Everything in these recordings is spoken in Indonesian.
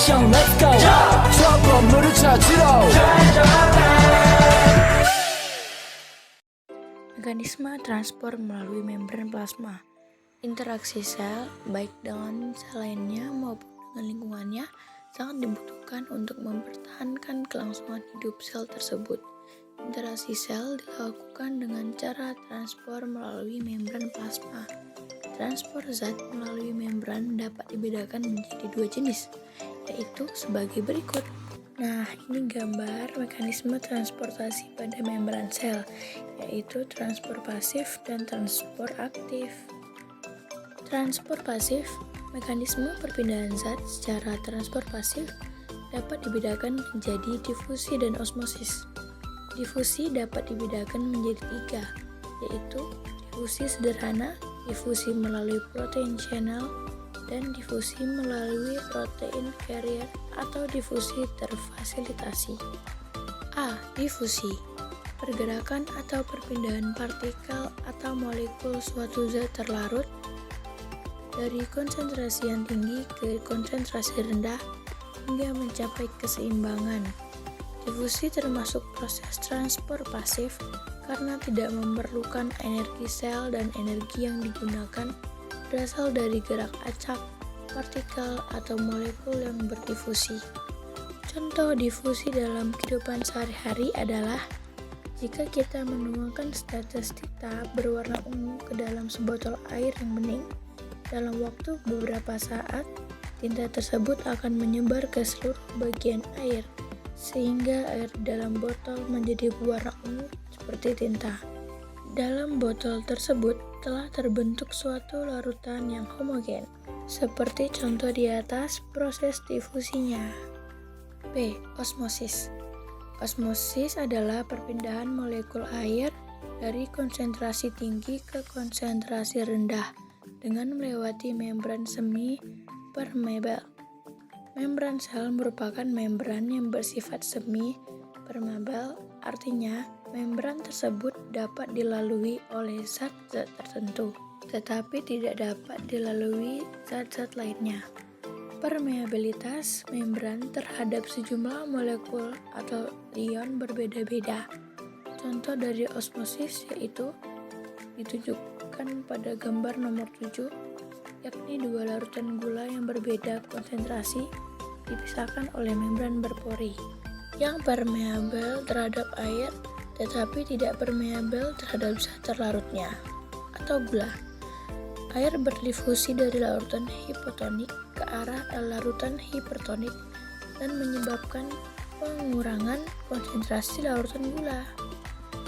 action let's go 저 건물을 찾으러 Mekanisme transport melalui membran plasma. Interaksi sel, baik dengan sel lainnya maupun dengan lingkungannya, sangat dibutuhkan untuk mempertahankan kelangsungan hidup sel tersebut. Interaksi sel dilakukan dengan cara transport melalui membran plasma. Transport zat melalui membran dapat dibedakan menjadi dua jenis, yaitu sebagai berikut. Nah, ini gambar mekanisme transportasi pada membran sel, yaitu transport pasif dan transport aktif. Transport pasif, mekanisme perpindahan zat secara transport pasif dapat dibedakan menjadi difusi dan osmosis. Difusi dapat dibedakan menjadi tiga, yaitu difusi sederhana, difusi melalui protein channel, dan difusi melalui protein carrier atau difusi terfasilitasi. A. Difusi, pergerakan atau perpindahan partikel atau molekul suatu zat terlarut dari konsentrasi yang tinggi ke konsentrasi rendah hingga mencapai keseimbangan. Difusi termasuk proses transport pasif karena tidak memerlukan energi sel dan energi yang digunakan berasal dari gerak acak, partikel, atau molekul yang berdifusi. Contoh difusi dalam kehidupan sehari-hari adalah jika kita menuangkan setetes tinta berwarna ungu ke dalam sebotol air yang bening, dalam waktu beberapa saat, tinta tersebut akan menyebar ke seluruh bagian air, sehingga air di dalam botol menjadi berwarna ungu seperti tinta. Dalam botol tersebut telah terbentuk suatu larutan yang homogen, seperti contoh di atas proses difusinya. B. Osmosis. Osmosis adalah perpindahan molekul air dari konsentrasi tinggi ke konsentrasi rendah dengan melewati membran semi permeabel. Membran sel merupakan membran yang bersifat semi permeabel, artinya membran tersebut dapat dilalui oleh zat-zat tertentu, tetapi tidak dapat dilalui zat-zat lainnya. Permeabilitas membran terhadap sejumlah molekul atau ion berbeda-beda. Contoh dari osmosis yaitu ditunjukkan pada gambar nomor 7, yakni dua larutan gula yang berbeda konsentrasi dipisahkan oleh membran berpori, yang permeabel terhadap air tetapi tidak permeabel terhadap zat terlarutnya, atau gula. Air berdifusi dari larutan hipotonik ke arah larutan hipertonik dan menyebabkan pengurangan konsentrasi larutan gula.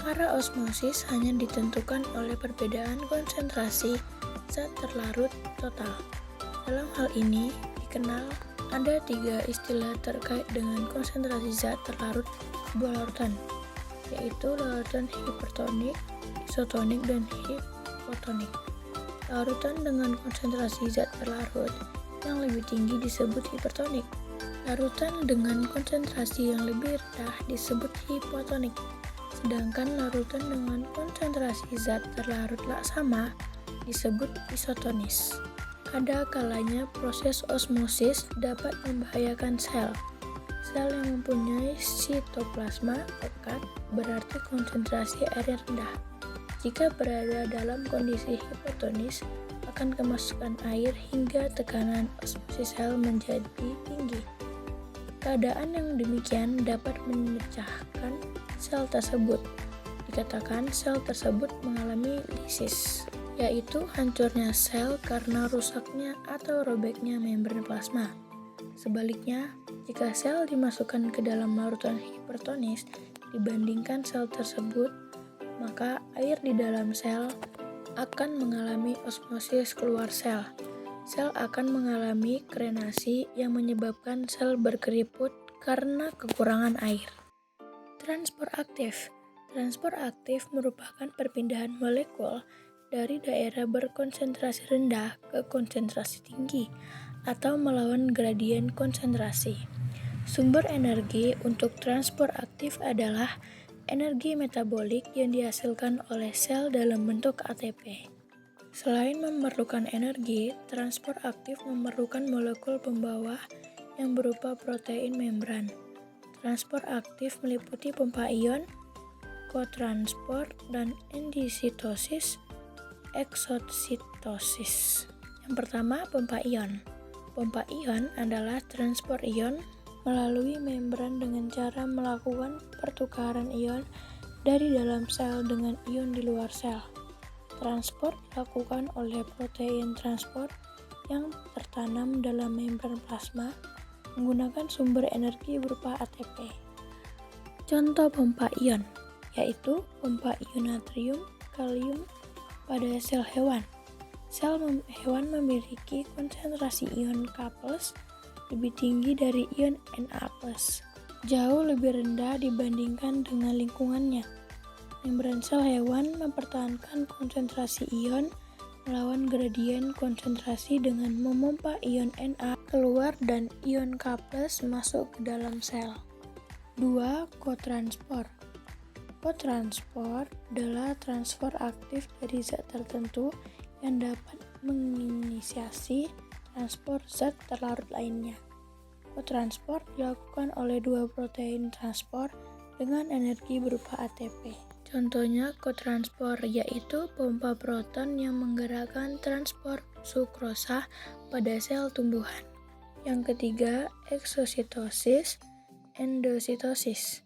Arah osmosis hanya ditentukan oleh perbedaan konsentrasi zat terlarut total. Dalam hal ini dikenal ada tiga istilah terkait dengan konsentrasi zat terlarut sebuah larutan, yaitu larutan hipertonik, isotonik, dan hipotonik. Larutan dengan konsentrasi zat terlarut yang lebih tinggi disebut hipertonik. Larutan dengan konsentrasi yang lebih rendah disebut hipotonik. Sedangkan larutan dengan konsentrasi zat terlarut sama disebut isotonis. Ada kalanya proses osmosis dapat membahayakan sel. Sel yang mempunyai sitoplasma pekat berarti konsentrasi air rendah. Jika berada dalam kondisi hipotonis, akan kemasukan air hingga tekanan osmosis sel menjadi tinggi. Keadaan yang demikian dapat memecahkan sel tersebut. Dikatakan sel tersebut mengalami lisis, yaitu hancurnya sel karena rusaknya atau robeknya membran plasma. Sebaliknya, jika sel dimasukkan ke dalam larutan hipertonis dibandingkan sel tersebut, maka air di dalam sel akan mengalami osmosis keluar sel. Sel akan mengalami krenasi yang menyebabkan sel berkeriput karena kekurangan air. Transport aktif. Transport aktif merupakan perpindahan molekul dari daerah berkonsentrasi rendah ke konsentrasi tinggi atau melawan gradien konsentrasi. Sumber energi untuk transport aktif adalah energi metabolik yang dihasilkan oleh sel dalam bentuk ATP. Selain memerlukan energi, transport aktif memerlukan molekul pembawa yang berupa protein membran. Transport aktif meliputi pompa ion, kotransport, dan endositosis, eksositosis. Yang pertama, pompa ion. Pompa ion adalah transport ion melalui membran dengan cara melakukan pertukaran ion dari dalam sel dengan ion di luar sel. Transport dilakukan oleh protein transport yang tertanam dalam membran plasma menggunakan sumber energi berupa ATP. Contoh pompa ion yaitu pompa ion natrium, kalium pada sel hewan. Sel hewan memiliki konsentrasi ion K+ lebih tinggi dari ion Na+, jauh lebih rendah dibandingkan dengan lingkungannya. Membran sel hewan mempertahankan konsentrasi ion melawan gradien konsentrasi dengan memompa ion Na keluar dan ion K+ masuk ke dalam sel. 2. Kotransport. Kotransport adalah transfer aktif dari zat tertentu yang dapat menginisiasi transport zat terlarut lainnya. Kotransport dilakukan oleh dua protein transport dengan energi berupa ATP. Contohnya kotransport yaitu pompa proton yang menggerakkan transport sukrosa pada sel tumbuhan. Yang ketiga, eksositosis, endositosis.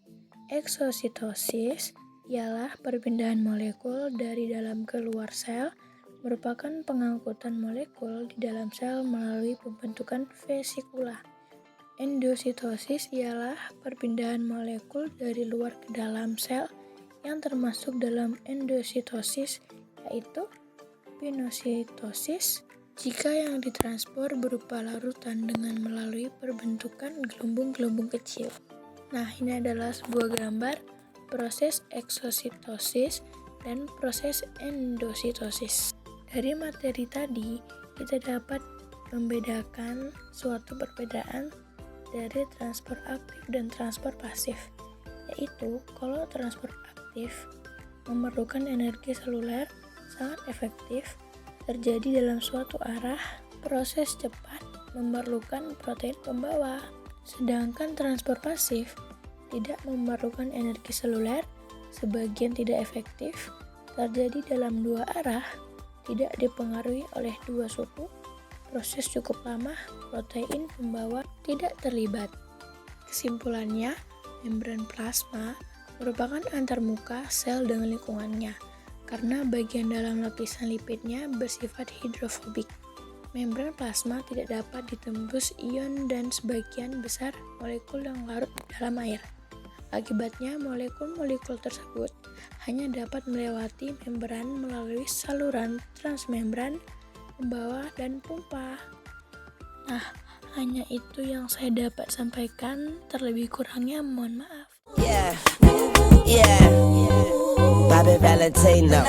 Eksositosis ialah perpindahan molekul dari dalam ke luar sel, merupakan pengangkutan molekul di dalam sel melalui pembentukan vesikula. Endositosis ialah perpindahan molekul dari luar ke dalam sel yang termasuk dalam endositosis, yaitu pinositosis, jika yang ditransport berupa larutan dengan melalui perbentukan gelembung-gelembung kecil. Nah, ini adalah sebuah gambar proses eksositosis dan proses endositosis. Dari materi tadi, kita dapat membedakan suatu perbedaan dari transport aktif dan transport pasif, yaitu kalau transport aktif memerlukan energi seluler sangat efektif, terjadi dalam suatu arah, proses cepat, memerlukan protein pembawa. Sedangkan transport pasif tidak memerlukan energi seluler, sebagian tidak efektif, terjadi dalam dua arah, tidak dipengaruhi oleh dua suku, proses cukup lama, protein pembawa tidak terlibat. Kesimpulannya, membran plasma merupakan antarmuka sel dengan lingkungannya, karena bagian dalam lapisan lipidnya bersifat hidrofobik. Membran plasma tidak dapat ditembus ion dan sebagian besar molekul yang larut dalam air. Akibatnya, molekul-molekul tersebut hanya dapat melewati membran melalui saluran transmembran, pembawa, dan pompa. Nah, hanya itu yang saya dapat sampaikan. Terlebih kurangnya mohon maaf. Bobby Valentino.